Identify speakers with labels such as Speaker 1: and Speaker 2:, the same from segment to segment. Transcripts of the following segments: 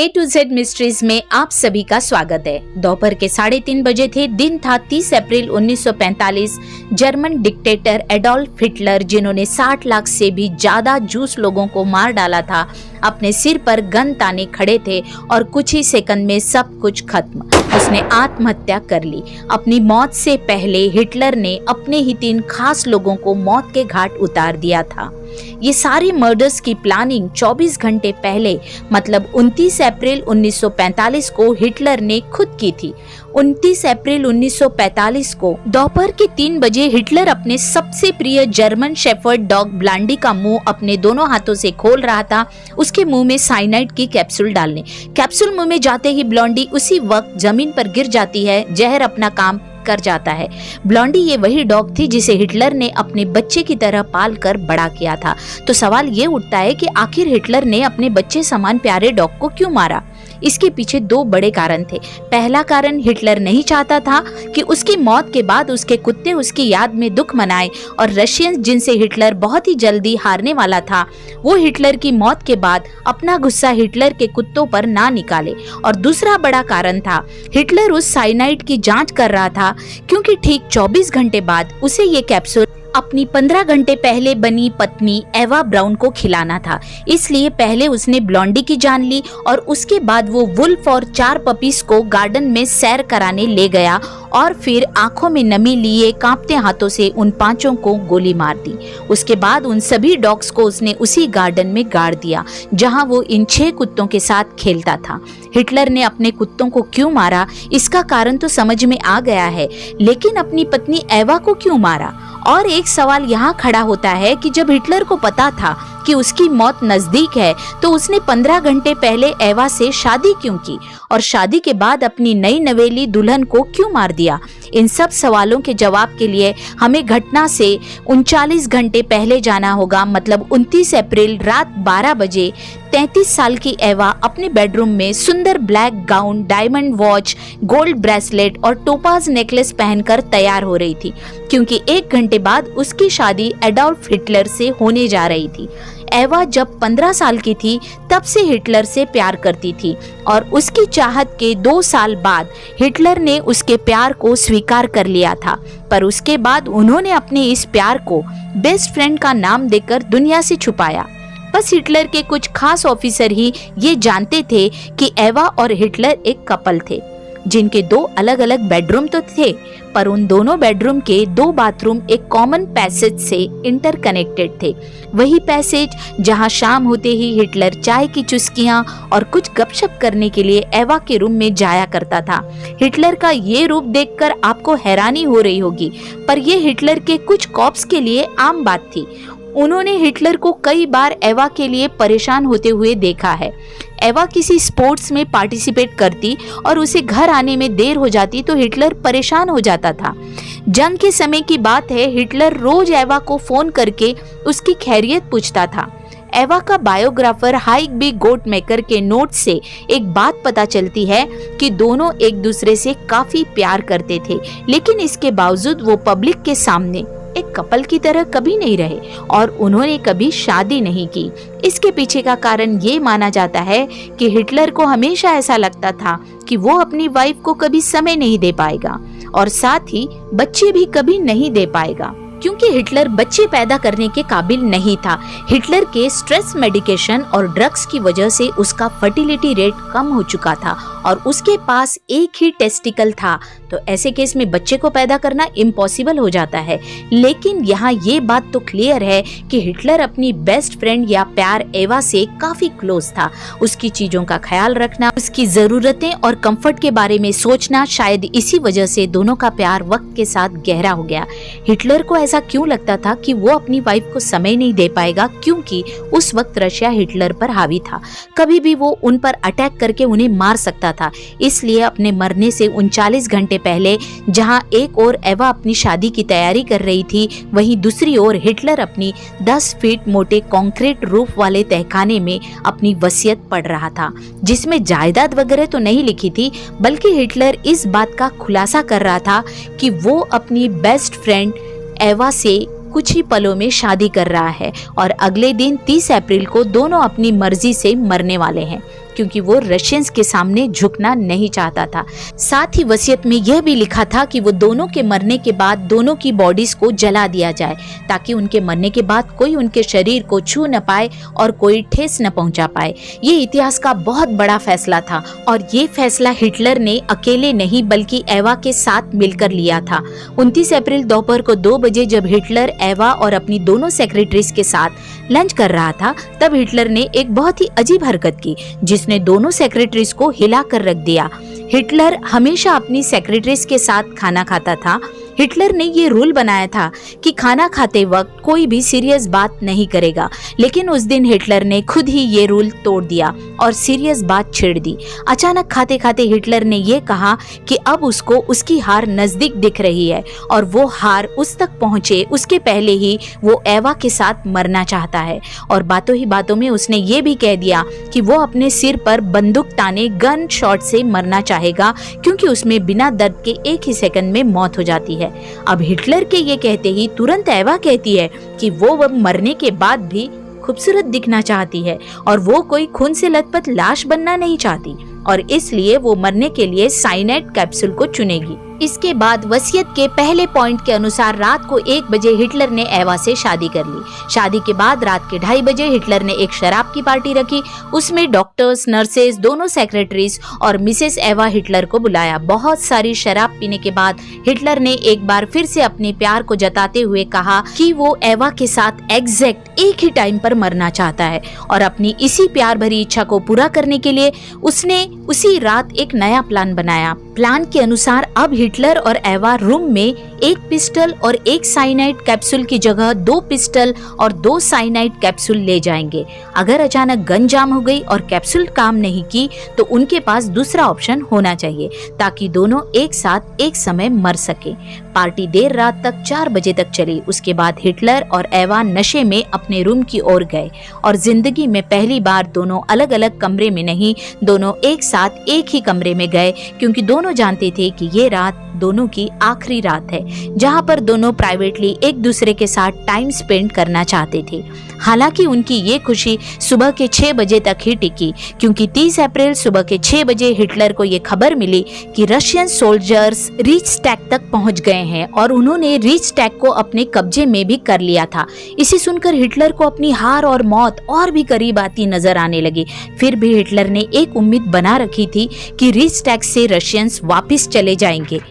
Speaker 1: A to Z mysteries में आप सभी का स्वागत है। दोपहर के 3:30 बजे थे। दिन था 30 अप्रैल 1945। जर्मन डिक्टेटर एडोल्फ हिटलर, जिन्होंने 60 लाख से भी ज्यादा जूस लोगों को मार डाला था, अपने सिर पर गन ताने खड़े थे और कुछ ही सेकंड में सब कुछ खत्म। उसने आत्महत्या कर ली। अपनी मौत से पहले हिटलर ने अपने ही 3 खास लोगों को मौत के घाट उतार दिया था। ये सारे मर्डर्स की प्लानिंग 24 घंटे पहले मतलब 29 अप्रैल 1945 को हिटलर ने खुद की थी। 29 अप्रैल 1945 को दोपहर के 3 बजे हिटलर अपने सबसे प्रिय जर्मन शेफर्ड डॉग ब्लांडी का मुंह अपने दोनों हाथों से खोल रहा था, उसके मुंह में साइनाइड की कैप्सूल डालने। कैप्सूल मुंह में जाते ही ब्लॉन्डी उसी वक्त जमीन पर गिर जाती है। जहर अपना काम कर जाता है। ब्लॉन्डी ये वही डॉग थी जिसे हिटलर ने अपने बच्चे की तरह पाल कर बड़ा किया था। तो सवाल ये उठता है कि आखिर हिटलर ने अपने बच्चे समान प्यारे डॉग को क्यों मारा? इसके पीछे 2 बड़े कारण थे। पहला कारण, हिटलर नहीं चाहता था कि उसकी मौत के बाद उसके कुत्ते उसकी याद में दुख मनाएं और रशियंस, जिनसे हिटलर बहुत ही जल्दी हारने वाला था, वो हिटलर की मौत के बाद अपना गुस्सा हिटलर के कुत्तों पर ना निकाले। और दूसरा बड़ा कारण था, हिटलर उस साइनाइड की जांच कर रहा था, क्योंकि ठीक 24 घंटे बाद उसे ये कैप्सूल अपनी 15 घंटे पहले बनी पत्नी एवा ब्राउन को खिलाना था। इसलिए पहले उसने ब्लॉन्डी की जान ली और उसके बाद वो वुल्फ और 4 पपीज को गार्डन में सैर कराने ले गया और फिर आंखों में नमी लिए कांपते हाथों से उन 5 को गोली मार दी। उसके बाद उन सभी डॉग्स को उसने उसी गार्डन में गाड़ दिया जहां वो इन 6 कुत्तों के साथ खेलता था। हिटलर ने अपने कुत्तों को क्यों मारा, इसका कारण तो समझ में आ गया है, लेकिन अपनी पत्नी एवा को क्यों मारा? और एक सवाल यहाँ खड़ा होता है कि जब हिटलर को पता था कि उसकी मौत नजदीक है, तो उसने 15 घंटे पहले एवा से शादी क्यों की और शादी के बाद अपनी नई नवेली दुल्हन को क्यों मार दिया? इन सब सवालों के जवाब के लिए हमें घटना से 39 घंटे पहले जाना होगा, मतलब 29 अप्रैल रात 12 बजे 33 साल की एवा अपने बेडरूम में सुंदर black gown, diamond watch, gold bracelet और टोपाज नेकलेस पहनकर तैयार हो रही थी, क्योंकि 1 घंटे बाद उसकी शादी एडोल्फ हिटलर से होने जा रही थी। एवा जब 15 साल की थी तब से हिटलर से प्यार करती थी और उसकी चाहत के 2 साल बाद हिटलर ने उसके प्यार को स्वीकार कर लिया था। पर उसके बाद उन्होंने अपने इस प्यार को बेस्ट फ्रेंड का नाम देकर दुनिया से छुपाया। बस हिटलर के कुछ खास ऑफिसर ही ये जानते थे कि एवा और हिटलर एक कपल थे, जिनके 2 अलग अलग बेडरूम तो थे, पर उन दोनों बेडरूम के 2 बाथरूम एक कॉमन पैसेज से इंटरकनेक्टेड थे। वही पैसेज जहां शाम होते ही हिटलर चाय की चुस्कियां और कुछ गपशप करने के लिए एवा के रूम में जाया करता था। हिटलर का ये रूप देखकर आपको हैरानी हो रही होगी, पर ये हिटलर के कुछ कॉप्स के लिए आम बात थी। उन्होंने हिटलर को कई बार एवा के लिए परेशान होते हुए देखा है। एवा किसी स्पोर्ट्स में पार्टिसिपेट करती और उसे घर आने में देर हो जाती तो हिटलर परेशान हो जाता था। जंग के समय की बात है, हिटलर रोज एवा को फोन करके उसकी खैरियत पूछता था। एवा का बायोग्राफर हाइक बी गोटमेकर के नोट से एक बात पता चलती है कि दोनों एक दूसरे से काफी प्यार करते थे, लेकिन इसके बावजूद वो पब्लिक के सामने एक कपल की तरह कभी नहीं रहे और उन्होंने कभी शादी नहीं की। इसके पीछे का कारण ये माना जाता है कि हिटलर को हमेशा ऐसा लगता था कि वो अपनी वाइफ को कभी समय नहीं दे पाएगा और साथ ही बच्चे भी कभी नहीं दे पाएगा, क्योंकि हिटलर बच्चे पैदा करने के काबिल नहीं था। हिटलर के स्ट्रेस मेडिकेशन और ड्रग्स की वजह से उसका फर्टिलिटी रेट कम हो चुका था और उसके पास एक ही टेस्टिकल था, तो ऐसे केस में बच्चे को पैदा करना इम्पॉसिबल हो जाता है। लेकिन यहाँ ये बात तो क्लियर है कि हिटलर अपनी बेस्ट फ्रेंड या प्यार एवा से काफी क्लोज था। उसकी चीजों का ख्याल रखना, उसकी जरूरतें और कंफर्ट के बारे में सोचना, शायद इसी वजह से दोनों का प्यार वक्त के साथ गहरा हो गया। हिटलर को ऐसा क्यों लगता था कि वो अपनी वाइफ को समय नहीं दे पाएगा, क्योंकि उस वक्त रशिया हिटलर पर हावी था। कभी भी वो उन पर अटैक करके उन्हें मार सकता था। इसलिए अपने मरने से 39 घंटे पहले जहां एक ओर एवा अपनी शादी की तैयारी कर रही थी, वहीं दूसरी ओर हिटलर अपनी 10 फीट मोटे कंक्रीट रूफ वाले तहखाने में अपनी वसीयत पढ़ रहा था, जिसमें जायदाद वगैरह तो नहीं लिखी थी, बल्कि हिटलर इस बात का खुलासा कर रहा था कि वो अपनी बेस्ट फ्रेंड एवा से कुछ ही पलों में शादी कर रहा है और अगले दिन 30 अप्रैल को दोनों अपनी मर्जी से मरने वाले हैं। क्योंकि वो रशियंस के सामने झुकना नहीं चाहता था। साथ ही वसीयत में यह भी लिखा था कि वो दोनों के मरने के बाद दोनों की बॉडीज को जला दिया जाए, ताकि उनके मरने के बाद कोई उनके शरीर को छू न पाए और कोई ठेस न पहुंचा पाए। ये इतिहास का बहुत बड़ा फैसला था और ये फैसला हिटलर ने अकेले नहीं बल्कि एवा के साथ मिलकर लिया था। 29 अप्रैल दोपहर को 2 बजे जब हिटलर एवा और अपनी दोनों सेक्रेटरीज के साथ लंच कर रहा था, तब हिटलर ने एक बहुत ही अजीब हरकत की जिसने दोनों सेक्रेटरीज को हिला कर रख दिया। हिटलर हमेशा अपनी सेक्रेटरीज के साथ खाना खाता था। हिटलर ने ये रूल बनाया था कि खाना खाते वक्त कोई भी सीरियस बात नहीं करेगा, लेकिन उस दिन हिटलर ने खुद ही ये रूल तोड़ दिया और सीरियस बात छेड़ दी। अचानक खाते खाते हिटलर ने ये कहा कि अब उसको उसकी हार नजदीक दिख रही है और वो हार उस तक पहुंचे उसके पहले ही वो एवा के साथ मरना चाहता है। और बातों ही बातों में उसने ये भी कह दिया कि वो अपने सिर पर बंदूक ताने गन शॉट से मरना चाहेगा, क्योंकि उसमें बिना दर्द के 1 ही सेकंड में मौत हो जाती है। अब हिटलर के ये कहते ही तुरंत एवा कहती है कि वो मरने के बाद भी खूबसूरत दिखना चाहती है और वो कोई खून से लथपथ लाश बनना नहीं चाहती, और इसलिए वो मरने के लिए साइनाइड कैप्सूल को चुनेगी। इसके बाद वसीयत के पहले पॉइंट के अनुसार रात को 1 बजे हिटलर ने एवा से शादी कर ली। शादी के बाद रात के 2:30 बजे हिटलर ने एक शराब की पार्टी रखी। उसमें डॉक्टर्स, नर्सेज, दोनों सेक्रेटरीज और मिसेस एवा हिटलर को बुलाया। बहुत सारी शराब पीने के बाद हिटलर ने एक बार फिर से अपने प्यार को जताते हुए कहा कि वो एवा के साथ एग्जैक्ट एक ही टाइम पर मरना चाहता है, और अपनी इसी प्यार भरी इच्छा को पूरा करने के लिए उसने उसी रात एक नया प्लान बनाया। प्लान के अनुसार अब हिटलर और एवा रूम में 1 पिस्टल और 1 साइनाइड कैप्सूल की जगह 2 पिस्टल और 2 साइनाइड कैप्सूल ले जाएंगे। अगर अचानक गन जाम हो गई और कैप्सूल काम नहीं की तो उनके पास दूसरा ऑप्शन होना चाहिए, ताकि दोनों एक साथ एक समय मर सके। पार्टी देर रात तक 4 बजे तक चली। उसके बाद हिटलर और एवा नशे में अपने रूम की ओर गए और जिंदगी में पहली बार दोनों अलग अलग कमरे में नहीं, दोनों एक साथ एक ही कमरे में गए, क्योंकि दोनों जानते थे कि ये रात दोनों की आखिरी रात है जहां पर दोनों प्राइवेटली एक दूसरे के साथ टाइम स्पेंड करना चाहते थे। हालांकि उनकी ये खुशी सुबह के 6 बजे तक ही टिकी, क्योंकि 30 अप्रैल सुबह के 6 बजे हिटलर को ये खबर मिली कि रशियन सोल्जर्स रीचस्टैग तक पहुंच गए हैं और उन्होंने रीचस्टैग को अपने कब्जे में भी कर लिया था। इसे सुनकर हिटलर को अपनी हार और मौत और भी करीब आती नजर आने लगी। फिर भी हिटलर ने एक उम्मीद बना रखी थी कि रीचस्टैग से रशियंस वापस चले जाएंगे,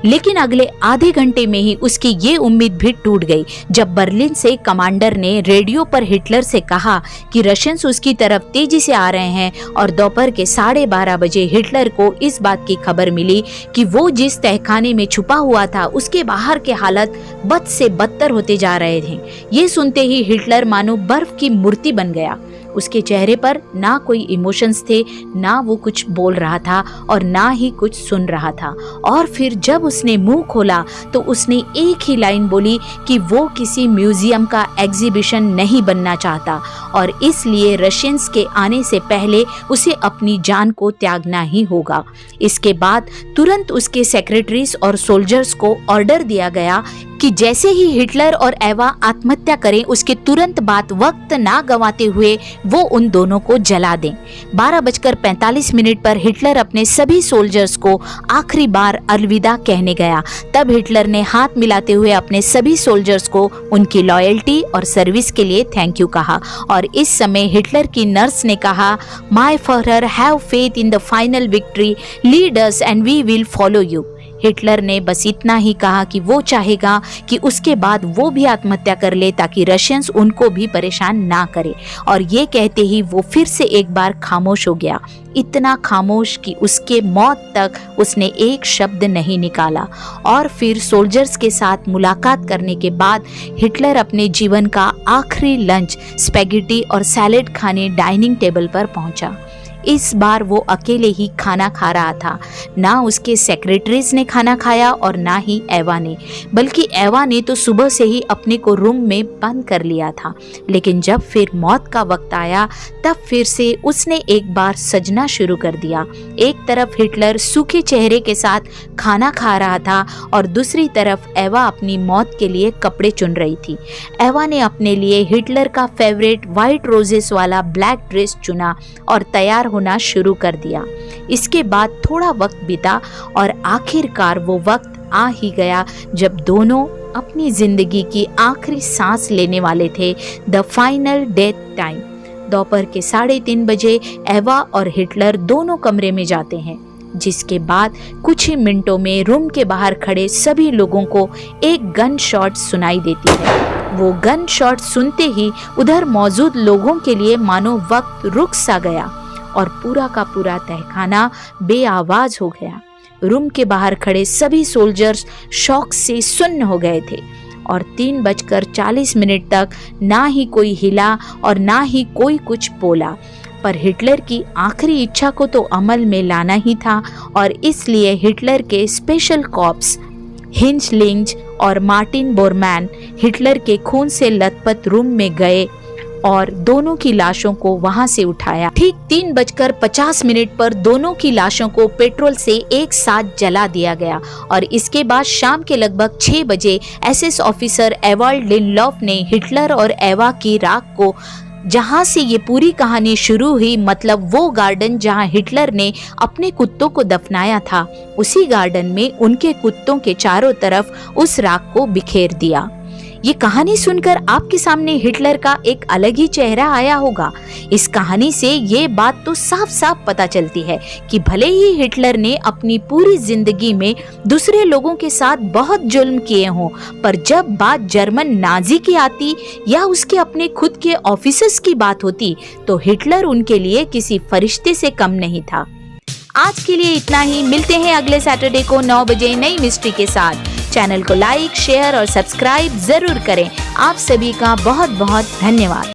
Speaker 1: लेकिन अगले आधे घंटे में ही उसकी ये उम्मीद भी टूट गई जब बर्लिन से कमांडर ने रेडियो पर हिटलर से कहा कि रशियंस उसकी तरफ तेजी से आ रहे हैं। और दोपहर के 12:30 बजे हिटलर को इस बात की खबर मिली कि वो जिस तहखाने में छुपा हुआ था उसके बाहर के हालत बद से बदतर होते जा रहे थे। ये सुनते ही हिटलर मानो बर्फ की मूर्ति बन गया। उसके चेहरे पर ना कोई इमोशंस थे, ना वो कुछ बोल रहा था और ना ही कुछ सुन रहा था। और फिर जब उसने मुंह खोला तो उसने एक ही लाइन बोली कि वो किसी म्यूजियम का एग्जीबिशन नहीं बनना चाहता और इसलिए रशियंस के आने से पहले उसे अपनी जान को त्यागना ही होगा। इसके बाद तुरंत उसके सेक्रेटरीज और सोल्जर्स को ऑर्डर दिया गया कि जैसे ही हिटलर और एवा आत्महत्या करें उसके तुरंत बाद वक्त ना गंवाते हुए वो उन दोनों को जला दें। 12:45 पर हिटलर अपने सभी सोल्जर्स को आखिरी बार अलविदा कहने गया। तब हिटलर ने हाथ मिलाते हुए अपने सभी सोल्जर्स को उनकी लॉयल्टी और सर्विस के लिए थैंक यू कहा। और इस समय हिटलर की नर्स ने कहा, my Fuhrer have faith in the final victory, lead us and we will follow you. Hitler ने बस इतना ही कहा कि वो चाहेगा कि उसके बाद वो भी आत्महत्या कर ले ताकि रशियंस उनको भी परेशान ना करे। और ये कहते ही वो फिर से एक बार खामोश हो गया, इतना खामोश कि उसके मौत तक उसने एक शब्द नहीं निकाला। और फिर सोल्जर्स के साथ मुलाकात करने के बाद हिटलर अपने जीवन का आखिरी लंच स्पैगेटी और सैलेड खाने डाइनिंग टेबल पर पहुंचा। इस बार वो अकेले ही खाना खा रहा था। ना उसके सेक्रेटरीज ने खाना खाया और ना ही एवा ने, बल्कि एवा ने तो सुबह से ही अपने को रूम में बंद कर लिया था। लेकिन जब फिर मौत का वक्त आया तब फिर से उसने एक बार सजना शुरू कर दिया। एक तरफ हिटलर सूखे चेहरे के साथ खाना खा रहा था और दूसरी तरफ एवा अपनी मौत के लिए कपड़े चुन रही थी। एवा ने अपने लिए हिटलर का फेवरेट व्हाइट रोजेस वाला ब्लैक ड्रेस चुना और तैयार होना शुरू कर दिया। इसके बाद थोड़ा वक्त बीता और आखिरकार वो वक्त आ ही गया जब दोनों अपनी जिंदगी की आखिरी सांस लेने वाले थे। The final death time. दोपहर के 3:30 बजे एवा और हिटलर दोनों कमरे में जाते हैं, जिसके बाद कुछ ही मिनटों में रूम के बाहर खड़े सभी लोगों को एक गन शॉट सुनाई देती है। वो गन शॉट सुनते ही उधर मौजूद लोगों के लिए मानो वक्त रुक सा गया और पूरा का पूरा तहखाना बेआवाज हो गया। रूम के बाहर खड़े सभी सोल्जर्स शॉक से सुन्न हो गए थे और 3:40 तक ना ही कोई हिला और ना ही कोई कुछ बोला। पर हिटलर की आखिरी इच्छा को तो अमल में लाना ही था और इसलिए हिटलर के स्पेशल कॉप्स हिंज लिंज और मार्टिन बोरमैन हिटलर के खून से लथपथ रूम में गए और दोनों की लाशों को वहां से उठाया। ठीक 3:50 पर दोनों की लाशों को पेट्रोल से एक साथ जला दिया गया और इसके बाद शाम के लगभग 6 बजे एसएस ऑफिसर एवाल्ड लिनलॉफ ने हिटलर और एवा की राख को, जहां से ये पूरी कहानी शुरू हुई, मतलब वो गार्डन जहां हिटलर ने अपने कुत्तों को दफनाया था, उसी गार्डन में उनके कुत्तों के चारों तरफ उस राख को बिखेर दिया। ये कहानी सुनकर आपके सामने हिटलर का एक अलग ही चेहरा आया होगा। इस कहानी से ये बात तो साफ साफ पता चलती है कि भले ही हिटलर ने अपनी पूरी जिंदगी में दूसरे लोगों के साथ बहुत जुल्म किए हों, पर जब बात जर्मन नाजी की आती या उसके अपने खुद के ऑफिसर्स की बात होती तो हिटलर उनके लिए किसी फरिश्ते से कम नहीं था। आज के लिए इतना ही। मिलते हैं अगले सैटरडे को 9 बजे नई मिस्ट्री के साथ। चैनल को लाइक, शेयर और सब्सक्राइब जरूर करें। आप सभी का बहुत बहुत धन्यवाद।